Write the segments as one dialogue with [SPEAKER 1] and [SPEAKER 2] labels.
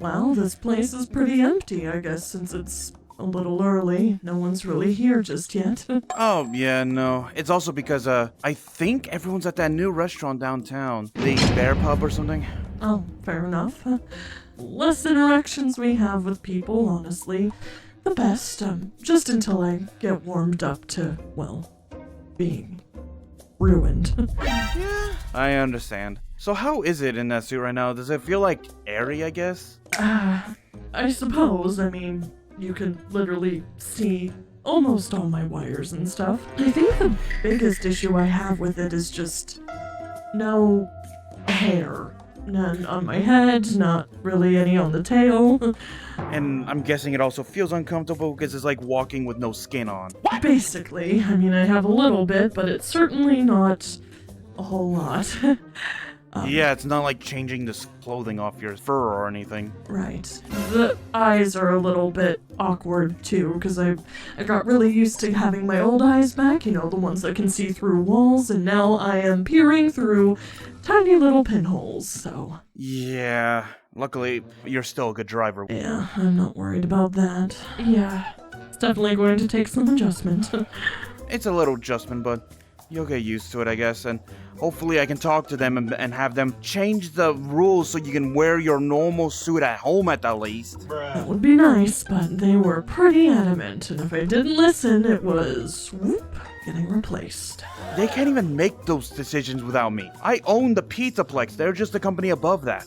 [SPEAKER 1] Well, this place is pretty empty, I guess, since it's a little early. No one's really here just yet.
[SPEAKER 2] Oh, yeah, no. It's also because, I think everyone's at that new restaurant downtown. The Bear Pub or something.
[SPEAKER 1] Oh, fair enough. Less interactions we have with people, honestly. The best, just until I get warmed up to, well, being ruined.
[SPEAKER 2] Yeah, I understand. So how is it in that suit right now? Does it feel like airy, I guess?
[SPEAKER 1] I suppose. I mean, you can literally see almost all my wires and stuff. I think the biggest issue I have with it is just no hair. None on my head, not really any on the tail.
[SPEAKER 2] And I'm guessing it also feels uncomfortable because it's like walking with no skin on.
[SPEAKER 1] Basically, I mean, I have a little bit, but it's certainly not a whole lot.
[SPEAKER 2] Yeah, it's not like changing this clothing off your fur or anything.
[SPEAKER 1] Right. The eyes are a little bit awkward too, because I got really used to having my old eyes back, you know, the ones that can see through walls, and now I am peering through tiny little pinholes, so.
[SPEAKER 2] Yeah, luckily you're still a good driver.
[SPEAKER 1] Yeah, I'm not worried about that. Yeah, it's definitely going to take some adjustment.
[SPEAKER 2] It's a little adjustment, but you'll get used to it, I guess, and hopefully I can talk to them and have them change the rules so you can wear your normal suit at home at the least.
[SPEAKER 1] That would be nice, but they were pretty adamant, and if I didn't listen, it was, whoop, getting replaced.
[SPEAKER 2] They can't even make those decisions without me. I own the Pizza Plex, they're just a company above that.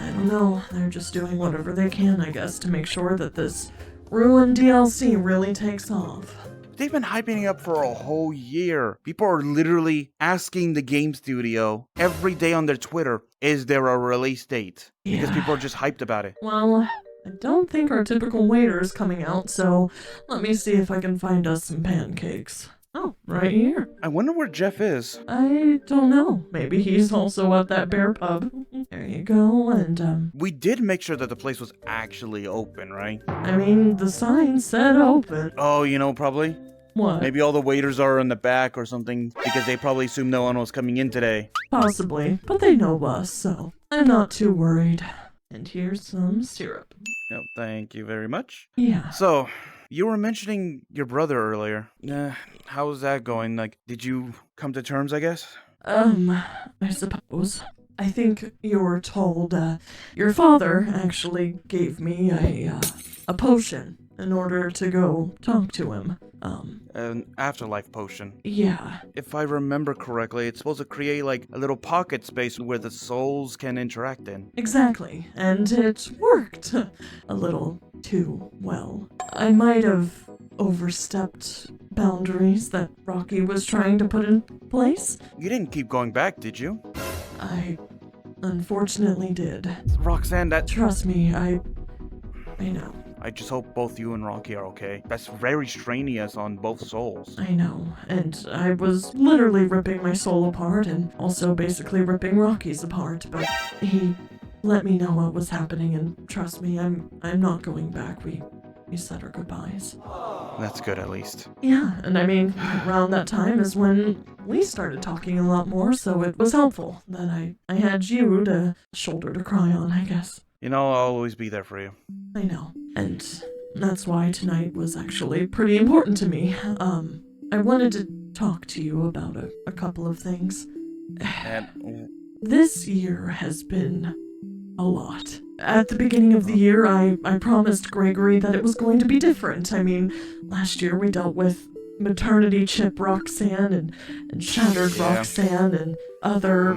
[SPEAKER 1] I don't know, they're just doing whatever they can, I guess, to make sure that this ruined DLC really takes off.
[SPEAKER 2] They've been hyping it up for a whole year. People are literally asking the game studio every day on their Twitter, is there a release date? Because people are just hyped about it.
[SPEAKER 1] Well, I don't think our typical waiter is coming out, so let me see if I can find us some pancakes. Oh, right here.
[SPEAKER 2] I wonder where Jeff is.
[SPEAKER 1] I don't know. Maybe he's also at that bear pub. There you go, and
[SPEAKER 2] We did make sure that the place was actually open, right?
[SPEAKER 1] I mean, the sign said open.
[SPEAKER 2] Oh, you know, probably.
[SPEAKER 1] What?
[SPEAKER 2] Maybe all the waiters are in the back or something because they probably assumed no one was coming in today.
[SPEAKER 1] Possibly, but they know us, so I'm not too worried. And here's some syrup.
[SPEAKER 2] No, thank you very much.
[SPEAKER 1] Yeah.
[SPEAKER 2] So, you were mentioning your brother earlier. How's that going? Like, did you come to terms, I guess?
[SPEAKER 1] I suppose. I think you were told, your father actually gave me a potion in order to go talk to him.
[SPEAKER 2] An afterlife potion.
[SPEAKER 1] Yeah.
[SPEAKER 2] If I remember correctly, it's supposed to create like a little pocket space where the souls can interact in.
[SPEAKER 1] Exactly. And it worked. A little too well. I might have overstepped boundaries that Rocky was trying to put in place.
[SPEAKER 2] You didn't keep going back, did you?
[SPEAKER 1] I unfortunately did.
[SPEAKER 2] Roxanne, that...
[SPEAKER 1] Trust me, I know.
[SPEAKER 2] I just hope both you and Rocky are okay. That's very strenuous on both souls.
[SPEAKER 1] I know, and I was literally ripping my soul apart and also basically ripping Rocky's apart, but he let me know what was happening, and trust me, I'm not going back. We said our goodbyes.
[SPEAKER 2] That's good, at least.
[SPEAKER 1] Yeah, and I mean, around that time is when we started talking a lot more, so it was helpful that I had you to shoulder to cry on, I guess.
[SPEAKER 2] You know, I'll always be there for you.
[SPEAKER 1] I know, and that's why tonight was actually pretty important to me. I wanted to talk to you about a couple of things.
[SPEAKER 2] And
[SPEAKER 1] This year has been a lot. At the beginning of the year, I promised Gregory that it was going to be different. I mean, last year we dealt with maternity chip Roxanne and shattered Roxanne and other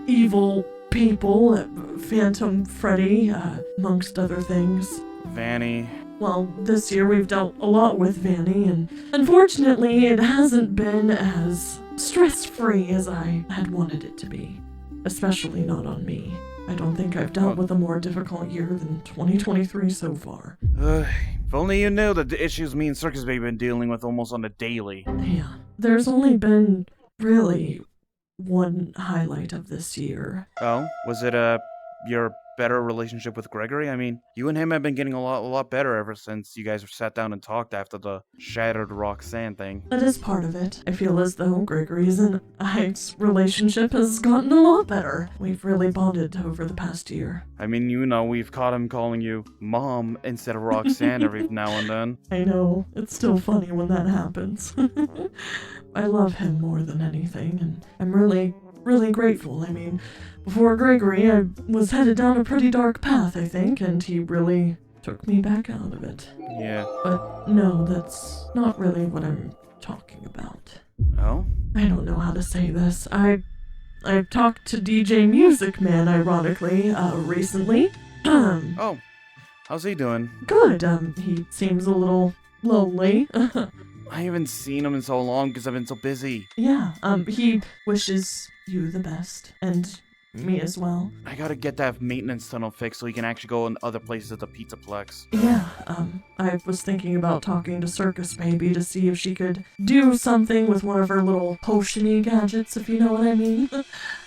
[SPEAKER 1] evil people, Phantom Freddy, amongst other things.
[SPEAKER 2] Vanny.
[SPEAKER 1] Well, this year we've dealt a lot with Vanny, and unfortunately it hasn't been as stress-free as I had wanted it to be. Especially not on me. I don't think I've dealt with a more difficult year than 2023 so far.
[SPEAKER 2] If only you knew the issues me and Circus have been dealing with almost on a daily.
[SPEAKER 1] Yeah, there's only been really one highlight of this year.
[SPEAKER 2] Oh, was it your better relationship with Gregory? I mean, you and him have been getting a lot better ever since you guys sat down and talked after the shattered Roxanne thing.
[SPEAKER 1] That is part of it. I feel as though Gregory's and I's relationship has gotten a lot better. We've really bonded over the past year.
[SPEAKER 2] I mean, we've caught him calling you Mom instead of Roxanne every now and then.
[SPEAKER 1] I know. It's still funny when that happens. I love him more than anything, and I'm really grateful. I mean, before Gregory, I was headed down a pretty dark path, I think, and he really took me back out of it.
[SPEAKER 2] Yeah.
[SPEAKER 1] But no, that's not really what I'm talking about.
[SPEAKER 2] Oh?
[SPEAKER 1] I don't know how to say this. I've talked to DJ Music Man, ironically, recently.
[SPEAKER 2] Oh. How's he doing?
[SPEAKER 1] Good. He seems a little lonely.
[SPEAKER 2] I haven't seen him in so long because I've been so busy.
[SPEAKER 1] Yeah, he wishes you the best, and me as well.
[SPEAKER 2] I gotta get that maintenance tunnel fixed so he can actually go in other places at the Pizza Plex.
[SPEAKER 1] Yeah, I was thinking about talking to Circus maybe to see if she could do something with one of her little potion-y gadgets, if you know what I mean.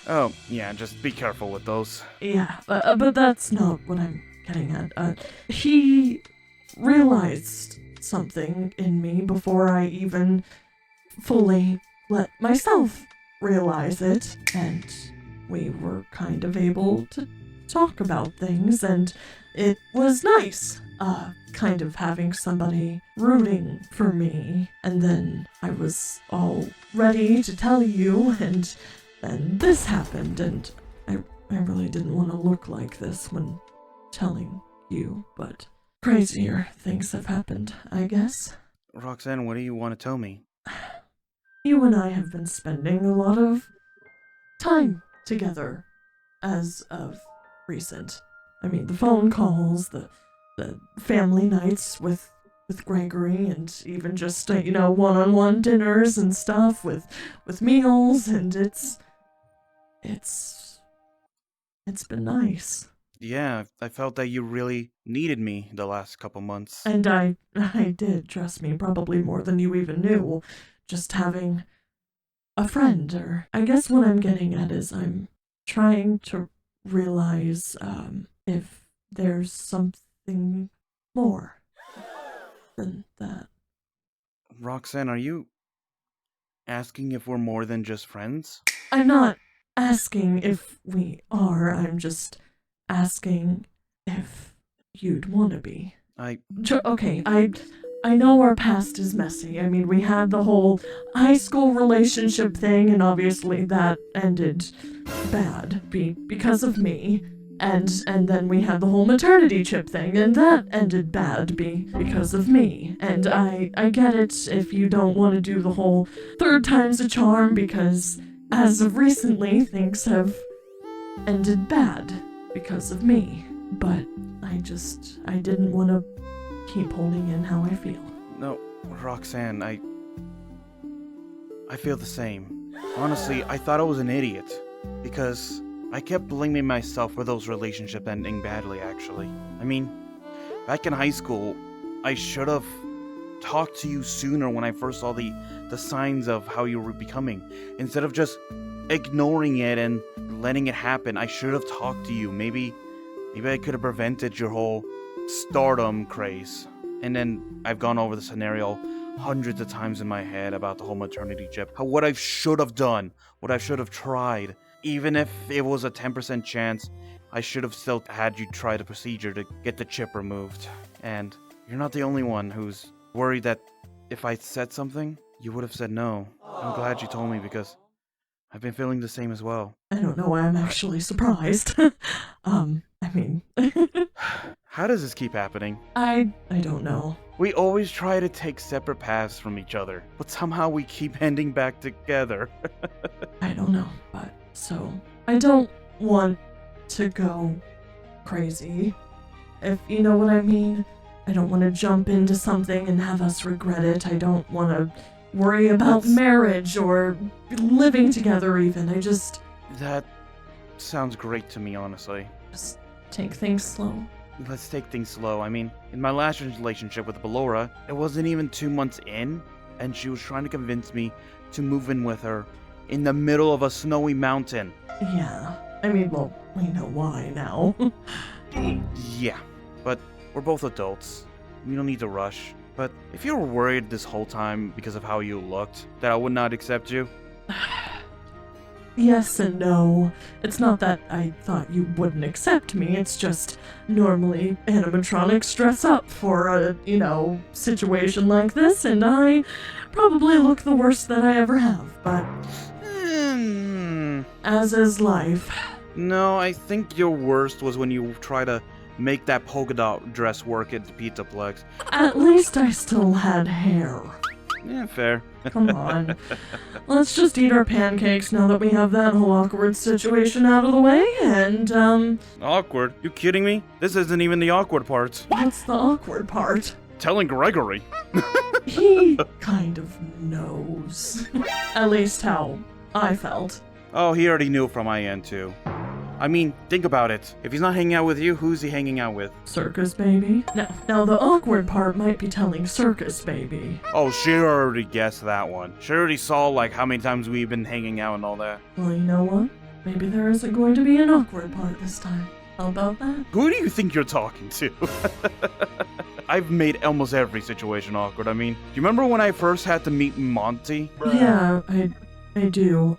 [SPEAKER 2] Oh, yeah, just be careful with those.
[SPEAKER 1] Yeah, but that's not what I'm getting at. He realized something in me before I even fully let myself realize it, and we were kind of able to talk about things, and it was nice, kind of having somebody rooting for me, and then I was all ready to tell you, and then this happened, and I really didn't want to look like this when telling you, but crazier things have happened, I guess.
[SPEAKER 2] Roxanne, what do you want to tell me?
[SPEAKER 1] You and I have been spending a lot of time together as of recent. I mean, the phone calls, the family nights with Gregory, and even just, one-on-one dinners and stuff with meals, and it's been nice.
[SPEAKER 2] Yeah, I felt that you really needed me the last couple months.
[SPEAKER 1] And I did, trust me, probably more than you even knew. Just having a friend, or I guess what I'm getting at is I'm trying to realize if there's something more than that.
[SPEAKER 2] Roxanne, are you asking if we're more than just friends?
[SPEAKER 1] I'm not asking if we are, I'm just asking if you'd want to be. Okay, I know our past is messy. I mean, we had the whole high school relationship thing, and obviously that ended bad because of me. And then we had the whole maternity chip thing, and that ended bad because of me. And I get it if you don't want to do the whole third time's a charm, because as of recently, things have ended bad because of me. But I didn't want to keep holding in how I feel.
[SPEAKER 2] No, Roxanne, I feel the same. Honestly, I thought I was an idiot, because I kept blaming myself for those relationships ending badly, actually. I mean, back in high school, I should have talked to you sooner when I first saw the signs of how you were becoming. Instead of just ignoring it and letting it happen, I should have talked to you. Maybe I could have prevented your whole stardom craze. And then I've gone over the scenario hundreds of times in my head about the whole maternity chip. What I should have done, what I should have tried. Even if it was a 10% chance, I should have still had you try the procedure to get the chip removed. And you're not the only one who's worried that if I said something, you would have said no. I'm glad you told me, because I've been feeling the same as well.
[SPEAKER 1] I don't know why I'm actually surprised. I mean...
[SPEAKER 2] How does this keep happening?
[SPEAKER 1] I don't know.
[SPEAKER 2] We always try to take separate paths from each other, but somehow we keep ending back together.
[SPEAKER 1] I don't know, but so I don't want to go crazy, if you know what I mean. I don't want to jump into something and have us regret it. I don't want to worry about marriage or living together even.
[SPEAKER 2] That sounds great to me, honestly.
[SPEAKER 1] Just take things slow.
[SPEAKER 2] Let's take things slow. I mean, in my last relationship with Ballora, it wasn't even 2 months in, and she was trying to convince me to move in with her in the middle of a snowy mountain.
[SPEAKER 1] Yeah. I mean, well, we know why now.
[SPEAKER 2] Yeah, but we're both adults. We don't need to rush. But if you were worried this whole time because of how you looked, that I would not accept you,
[SPEAKER 1] Yes and no. It's not that I thought you wouldn't accept me, it's just normally animatronics dress up for a, situation like this, and I probably look the worst that I ever have, but as is life.
[SPEAKER 2] no, I think your worst was when you try to make that polka dot dress work at the pizza Plex.
[SPEAKER 1] At least I still had hair.
[SPEAKER 2] Yeah, fair.
[SPEAKER 1] Come on. Let's just eat our pancakes now that we have that whole awkward situation out of the way, and,
[SPEAKER 2] Awkward? You kidding me? This isn't even the awkward part.
[SPEAKER 1] what's the awkward part?
[SPEAKER 2] Telling Gregory.
[SPEAKER 1] He kind of knows. At least how I felt.
[SPEAKER 2] Oh, he already knew from my end, too. I mean, think about it. If he's not hanging out with you, who's he hanging out with?
[SPEAKER 1] Circus baby? Now the awkward part might be telling Circus baby.
[SPEAKER 2] Oh, she already guessed that one. She already saw, like, how many times we've been hanging out and all that.
[SPEAKER 1] Well, you know what? Maybe there isn't going to be an awkward part this time. How about that?
[SPEAKER 2] Who do you think you're talking to? I've made almost every situation awkward. I mean, do you remember when I first had to meet Monty?
[SPEAKER 1] Yeah, I do.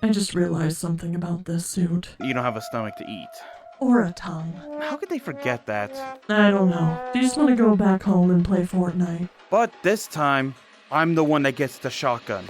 [SPEAKER 1] I just realized something about this suit.
[SPEAKER 2] You don't have a stomach to eat.
[SPEAKER 1] Or a tongue.
[SPEAKER 2] How could they forget that?
[SPEAKER 1] I don't know. Do you just want to go back home and play Fortnite?
[SPEAKER 2] But this time, I'm the one that gets the shotgun.